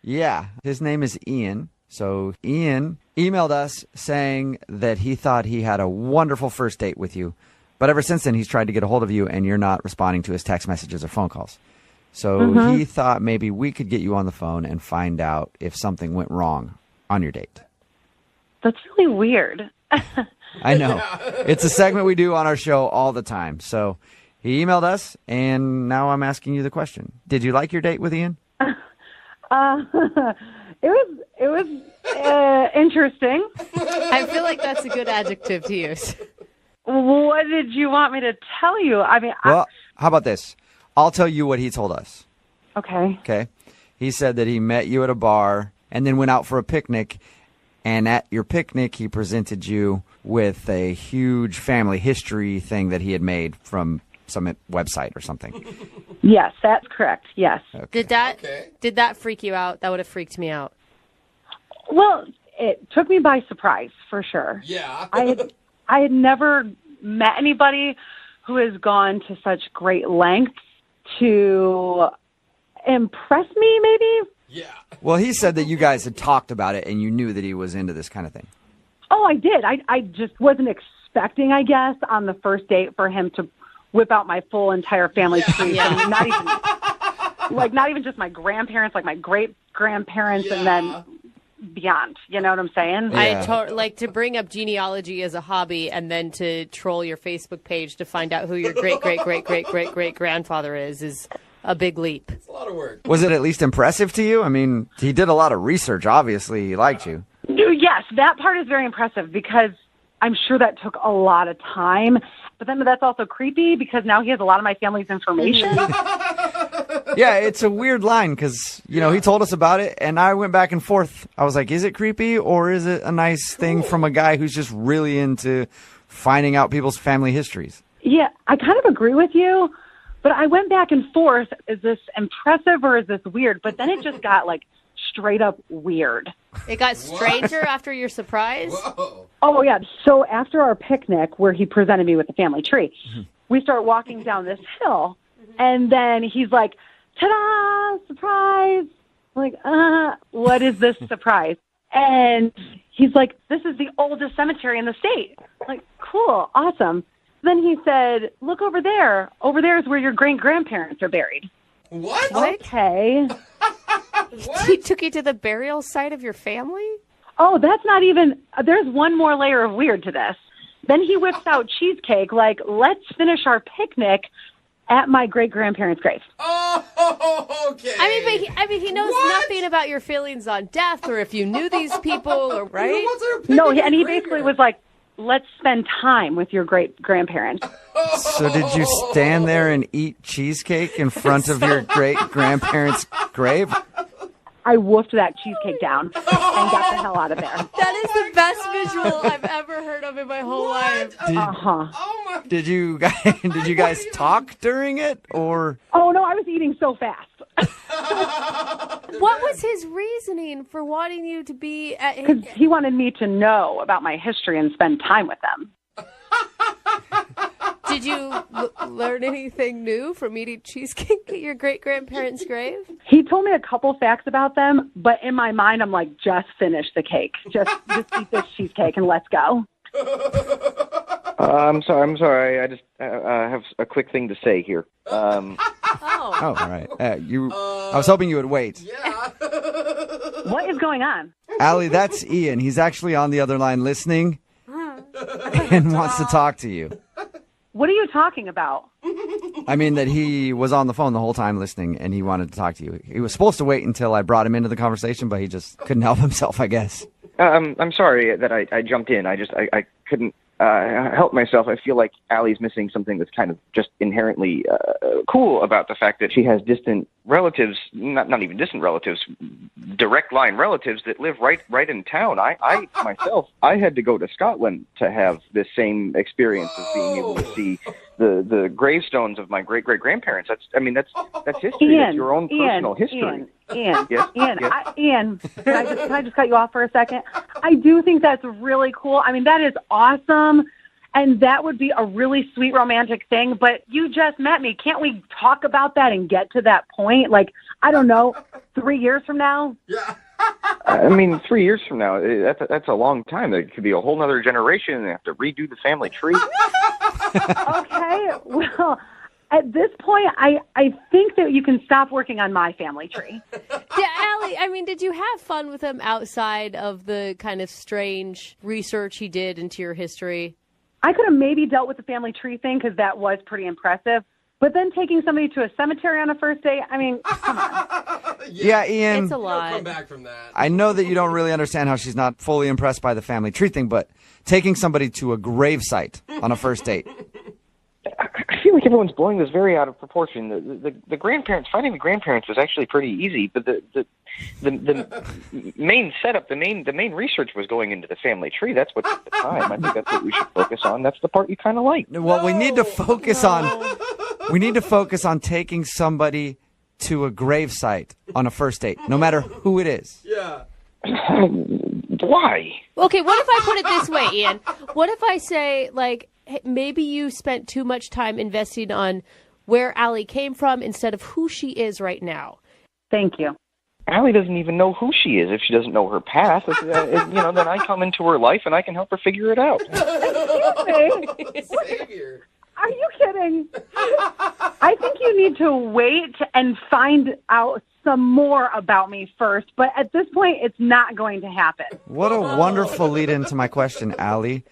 Yeah. His name is Ian. So Ian emailed us saying that he thought he had a wonderful first date with you, but ever since then he's tried to get a hold of you and you're not responding to his text messages or phone calls. So he thought maybe we could get you on the phone and find out if something went wrong on your date. That's really weird. I know. It's a segment we do on our show all the time. So he emailed us, and now I'm asking you the question. Did you like your date with Ian? It was interesting. I feel like that's a good adjective to use. What did you want me to tell you? Well, how about this? I'll tell you what he told us. Okay. Okay. He said that he met you at a bar and then went out for a picnic. And at your picnic, he presented you with a huge family history thing that he had made from some website or something. Yes, that's correct. Yes. Okay. Did that freak you out? That would have freaked me out. Well, it took me by surprise for sure. Yeah. I had never met anybody who has gone to such great lengths to impress me, maybe. Yeah. Well, he said that you guys had talked about it and you knew that he was into this kind of thing. Oh, I did. I just wasn't expecting, I guess, on the first date for him to whip out my full entire family tree. Yeah. And not even just my grandparents, like my great grandparents, and then beyond. You know what I'm saying? Like to bring up genealogy as a hobby and then to troll your Facebook page to find out who your great grandfather is a big leap. It's a lot of work. Was it at least impressive to you? I mean, he did a lot of research. Obviously, he liked you. Yes, that part is very impressive because I'm sure that took a lot of time. But then that's also creepy because now he has a lot of my family's information. Yeah, it's a weird line because, he told us about it, and I went back and forth. I was like, is it creepy, or is it a nice thing from a guy who's just really into finding out people's family histories? Yeah, I kind of agree with you, but I went back and forth. Is this impressive or is this weird? But then it just got, straight up weird. It got stranger after your surprise? Whoa. Oh, yeah. So after our picnic where he presented me with the family tree, we start walking down this hill, and then he's like, ta-da, surprise. I'm like, what is this surprise? And he's like, this is the oldest cemetery in the state. I'm like, cool, awesome. Then he said, look over there. Over there is where your great-grandparents are buried. What? Okay. What? He took you to the burial site of your family? Oh, that's not even, there's one more layer of weird to this. Then he whips out cheesecake, like, let's finish our picnic at my great-grandparents' grave. Oh, okay. I mean, he knows nothing about your feelings on death or if you knew these people, or right? No, and he basically was like, let's spend time with your great-grandparents. So did you stand there and eat cheesecake in front of your great-grandparents' grave? I woofed that cheesecake down and got the hell out of there. That is the best visual I've ever heard of in my whole life. Did you guys talk during it, or? Oh no, I was eating so fast. What was his reasoning for wanting you to be at his? Because he wanted me to know about my history and spend time with them. Did you learn anything new from eating cheesecake at your great-grandparents' grave? He told me a couple facts about them, but in my mind, I'm like, just finish the cake. Just eat this cheesecake and let's go. I'm sorry. I just have a quick thing to say here. Oh, all right. I was hoping you would wait. Yeah. What is going on? Allie, that's Ian. He's actually on the other line listening and wants to talk to you. What are you talking about? I mean that he was on the phone the whole time listening, and he wanted to talk to you. He was supposed to wait until I brought him into the conversation, but he just couldn't help himself, I guess. I'm sorry that I jumped in. I couldn't help myself. I feel like Allie's missing something that's kind of just inherently cool about the fact that she has distant relatives, not even distant relatives, direct line relatives that live right in town. I myself, I had to go to Scotland to have this same experience of being able to see the gravestones of my great-great-grandparents. That's history. Ian, that's your own personal history. Ian, Yes, Ian, yes. can I just cut you off for a second? I do think that's really cool. I mean, that is awesome, and that would be a really sweet romantic thing, but you just met me. Can't we talk about that and get to that point? Like, I don't know, 3 years from now? Yeah. 3 years from now, that's a long time. It could be a whole other generation, and they have to redo the family tree. Okay, well, at this point, I think that you can stop working on my family tree. Yeah, Allie, I mean, did you have fun with him outside of the kind of strange research he did into your history? I could have maybe dealt with the family tree thing because that was pretty impressive. But then taking somebody to a cemetery on a first date, I mean, come on. Yeah, Ian. It's a lot. Don't come back from that. I know that you don't really understand how she's not fully impressed by the family tree thing, but taking somebody to a grave site on a first date. I feel like everyone's blowing this very out of proportion. The grandparents, finding the grandparents was actually pretty easy, but the main setup, the main research was going into the family tree. That's what's at the time. I think that's what we should focus on. That's the part you kind of like. Well, we need to focus on taking somebody to a grave site on a first date, no matter who it is. Yeah. Why? Okay, what if I put it this way, Ian? What if I say, like, hey, maybe you spent too much time investing on where Allie came from instead of who she is right now? Thank you. Allie doesn't even know who she is if she doesn't know her past. Then I come into her life and I can help her figure it out. Savior. Are you kidding? I think you need to wait and find out some more about me first, but at this point, it's not going to happen. What a wonderful lead into my question, Allie.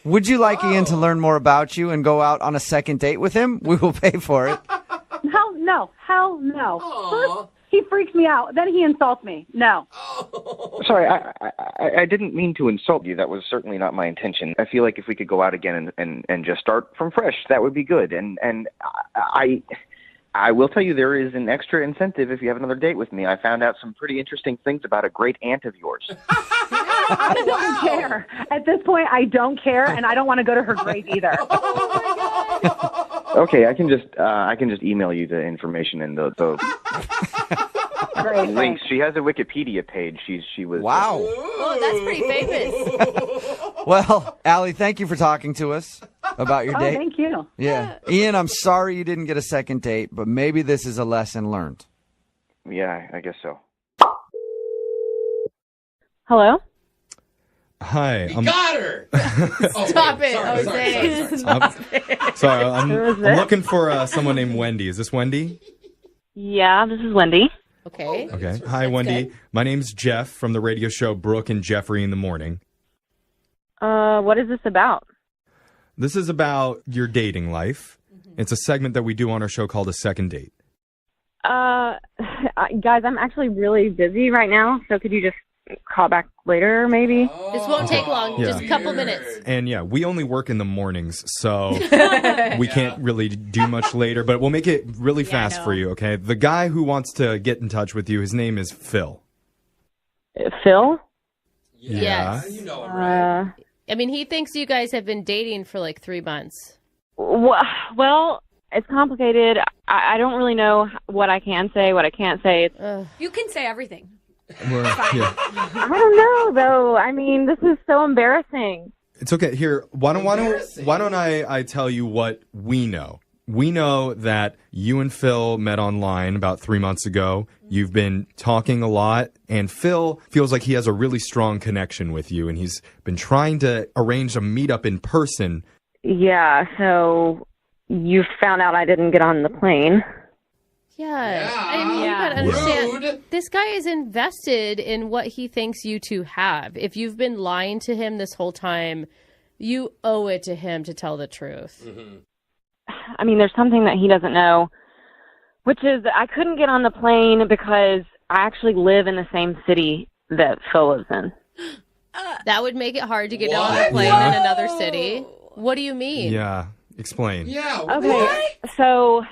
Would you like Ian to learn more about you and go out on a second date with him? We will pay for it. Hell no. First, he freaks me out. Then he insults me. No. Sorry, I didn't mean to insult you. That was certainly not my intention. I feel like if we could go out again and just start from fresh, that would be good. And I will tell you there is an extra incentive if you have another date with me. I found out some pretty interesting things about a great aunt of yours. I don't care. At this point, I don't care, and I don't want to go to her grave either. Okay, I can just email you the information and the Great, links. She has a Wikipedia page. She was Wow. Oh, that's pretty famous. Well, Allie, thank you for talking to us about your date. Thank you. Yeah. Ian, I'm sorry you didn't get a second date, but maybe this is a lesson learned. Yeah, I guess so. Hello? Hi. Got her! Stop it, Jose. Sorry, I'm looking for someone named Wendy. Is this Wendy? Yeah, this is Wendy. Okay. Okay. Hi, Wendy. good. My name's Jeff from the radio show Brooke and Jeffrey in the Morning. What is this about? This is about your dating life. It's a segment that we do on our show called A Second Date. Guys, I'm actually really busy right now, so could you just call back later, maybe? This won't take long. Yeah. Just a couple minutes. And yeah, we only work in the mornings, so we can't really do much later, but we'll make it really fast for you, okay? The guy who wants to get in touch with you, his name is Phil. Phil? Yes. You know him, right? I mean, he thinks you guys have been dating for like 3 months. Well, it's complicated. I don't really know what I can say, what I can't say. You can say everything. I don't know, though. I mean, this is so embarrassing. It's okay. Here, why don't I tell you what we know? We know that you and Phil met online about 3 months ago. You've been talking a lot, and Phil feels like he has a really strong connection with you, and he's been trying to arrange a meetup in person. Yeah, so you found out I didn't get on the plane. Yeah. I mean, you gotta understand, this guy is invested in what he thinks you two have. If you've been lying to him this whole time, you owe it to him to tell the truth. I mean, there's something that he doesn't know, which is that I couldn't get on the plane because I actually live in the same city that Phil lives in. That would make it hard to get on the plane in another city. What do you mean? Yeah, explain. Yeah. Okay, so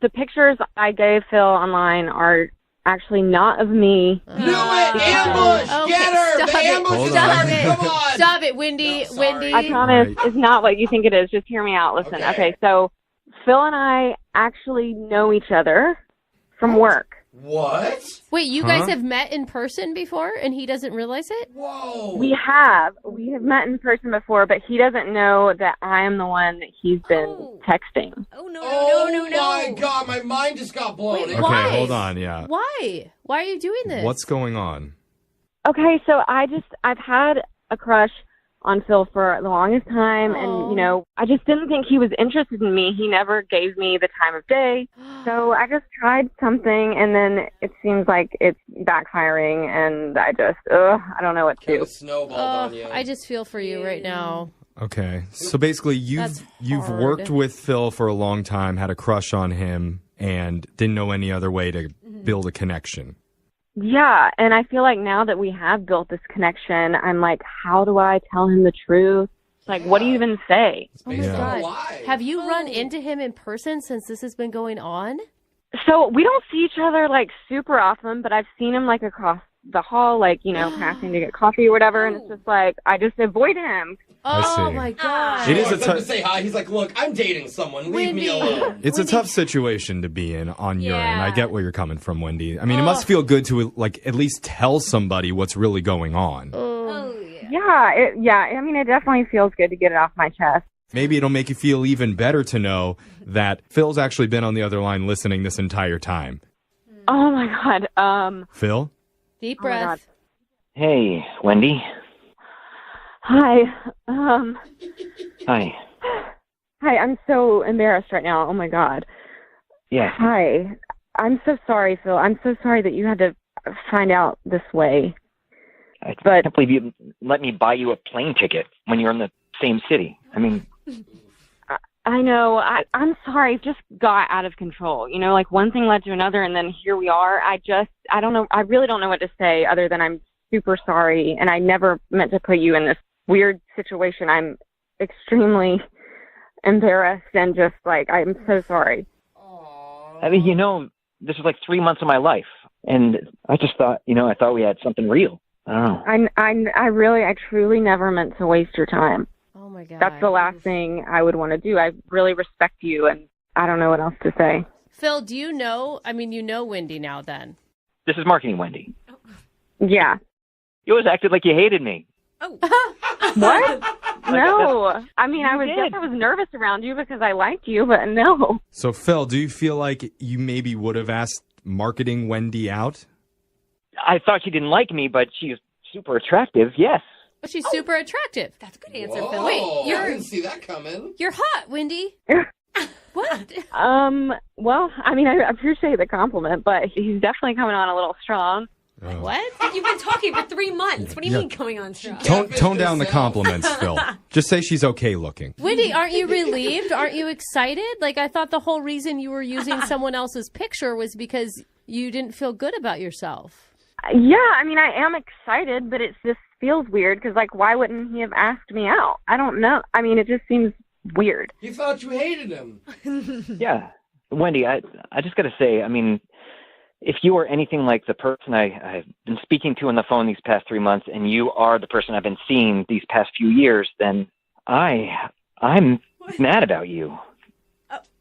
the pictures I gave Phil online are actually not of me. Knew it! Ambush! Get her! The ambush started! Come on! Stop it, Wendy. Wendy. I promise it's not what you think it is. Just hear me out. Listen. Okay, so Phil and I actually know each other from work. What? Wait, you guys have met in person before and he doesn't realize it? Whoa. We have met in person before, but he doesn't know that I am the one that he's been texting. Oh, no. My God, my mind just got blown. Wait, Okay, why? hold on, yeah. Why? Why are you doing this? What's going on? Okay, so I've had a crush on Phil for the longest time, and, I just didn't think he was interested in me. He never gave me the time of day. So I just tried something, and then it seems like it's backfiring, and I don't know what to do. Snowballed on you. I just feel for you right now. Okay, so basically you've worked with Phil for a long time, had a crush on him, and didn't know any other way to build a connection. Yeah, and I feel like now that we have built this connection, I'm like, how do I tell him the truth? Like, what do you even say? Oh my God. Have you run into him in person since this has been going on? So we don't see each other like super often, but I've seen him like across the hall, like, passing to get coffee or whatever, and it's just like, I just avoid him. Oh my God. It is a to say hi. He's like, look, I'm dating someone. Leave me alone. It's a tough situation to be in on your end. I get where you're coming from, Wendy. I mean, it must feel good to at least tell somebody what's really going on. Yeah. I mean, it definitely feels good to get it off my chest. Maybe it'll make you feel even better to know that Phil's actually been on the other line listening this entire time. Oh my God. Phil? Deep Oh my God. breath. Hey, Wendy. Hi. Hi. Hi, I'm so embarrassed right now. Oh my God. Yes. Hi. I'm so sorry, Phil. I'm so sorry that you had to find out this way. I can't believe you let me buy you a plane ticket when you're in the same city. I mean, I know. I'm sorry. It just got out of control. You know, like one thing led to another, and then here we are. I don't know. I really don't know what to say other than I'm super sorry, and I never meant to put you in this weird situation. I'm extremely embarrassed and just like, I'm so sorry. I mean, this was like 3 months of my life, and I just thought, I thought we had something real. I don't know. I truly never meant to waste your time. Oh my God. That's the last thing I would want to do. I really respect you, and I don't know what else to say. Phil, do you know? I mean, you know Wendy now. Then This is marketing, Wendy. Yeah. You always acted like you hated me. What? No. I mean, I did. was nervous around you because I liked you, but no. So, Phil, do you feel like you maybe would have asked marketing Wendy out? I thought she didn't like me, but she's super attractive. Yes. But she's super attractive. That's a good answer, Whoa, Phil. Wait, I didn't see that coming. You're hot, Wendy. What? Well, I mean, I appreciate the compliment, but he's definitely coming on a little strong. What? You've been talking for 3 months. What do you mean coming on strong? Tone down the compliments, Phil. Just say she's okay looking. Wendy, aren't you relieved? Aren't you excited? Like, I thought the whole reason you were using someone else's picture was because you didn't feel good about yourself. Yeah, I mean, I am excited, but it just feels weird because, like, why wouldn't he have asked me out? I don't know. I mean, it just seems weird. He thought you hated him. Yeah. Wendy, I just got to say, I mean, if you are anything like the person I've been speaking to on the phone these past 3 months, and you are the person I've been seeing these past few years, then I'm mad about you.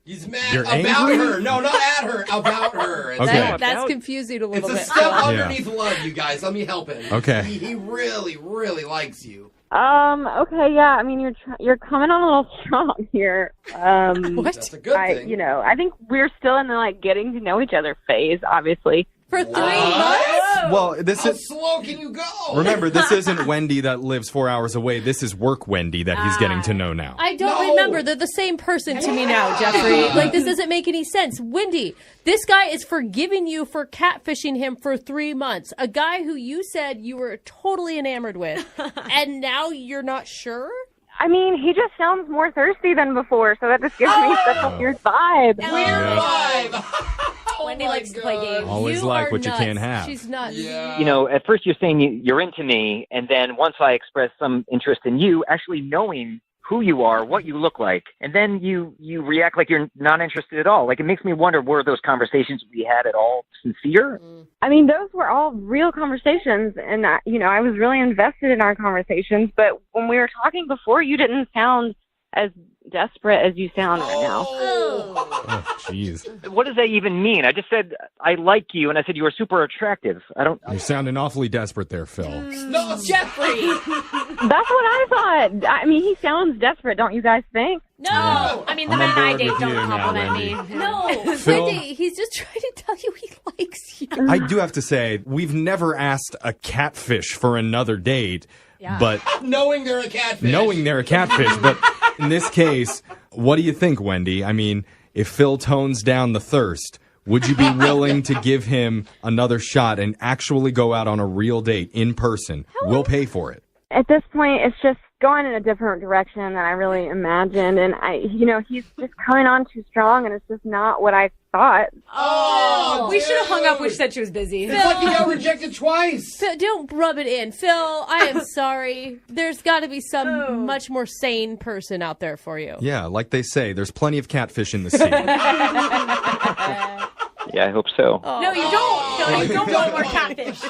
He's mad You're about angry? her. No, not at her. About her. It's, Okay. That's confusing a it's little a bit. step underneath love, you guys. Let me help him. Okay. He really, really likes you. Okay, yeah. I mean, you're coming on a little strong here. What? That's a good thing. I think we're still in the like getting to know each other phase, obviously. For 3 months? Well, this How is. slow can you go? Remember, this isn't Wendy that lives 4 hours away. This is work Wendy that he's getting to know now. I don't remember. They're the same person to me now, Jeffrey. Like, this doesn't make any sense. Wendy, this guy is forgiving you for catfishing him for 3 months. A guy who you said you were totally enamored with, and now you're not sure? I mean, he just sounds more thirsty than before, so that just gives me such a weird vibe. Weird vibe. Wendy likes to play games. Always You like are what you nuts. can't have. She's nuts. Yeah. At first you're saying you're into me, and then once I express some interest in you, actually knowing who you are, what you look like, and then you react like you're not interested at all. Like, it makes me wonder, were those conversations we had at all sincere? I mean, those were all real conversations, and I was really invested in our conversations. But when we were talking before, you didn't sound as desperate as you sound right now. Oh, jeez. What does that even mean? I just said I like you, and I said you were super attractive. I don't. You're sounding awfully desperate there, Phil. No, Jeffrey. That's what I thought. I mean, he sounds desperate, don't you guys think? No. I mean, the I'm on men I board date with don't you now, compliment me. Wendy. No, Phil? Wendy, he's just trying to tell you he likes you. I do have to say, we've never asked a catfish for another date, but knowing they're a catfish. But in this case, what do you think, Wendy? I mean, if Phil tones down the thirst, would you be willing to give him another shot and actually go out on a real date in person? We'll pay for it. At this point, it's just going in a different direction than I really imagined, and he's just coming on too strong, and it's just not what I thought. Oh, we should have hung up when she said she was busy. It's like you got rejected twice. Phil, don't rub it in. Phil, I am sorry. There's got to be some much more sane person out there for you. Yeah, like they say, there's plenty of catfish in the sea. Yeah, I hope so. No, you don't. No, you don't want more catfish.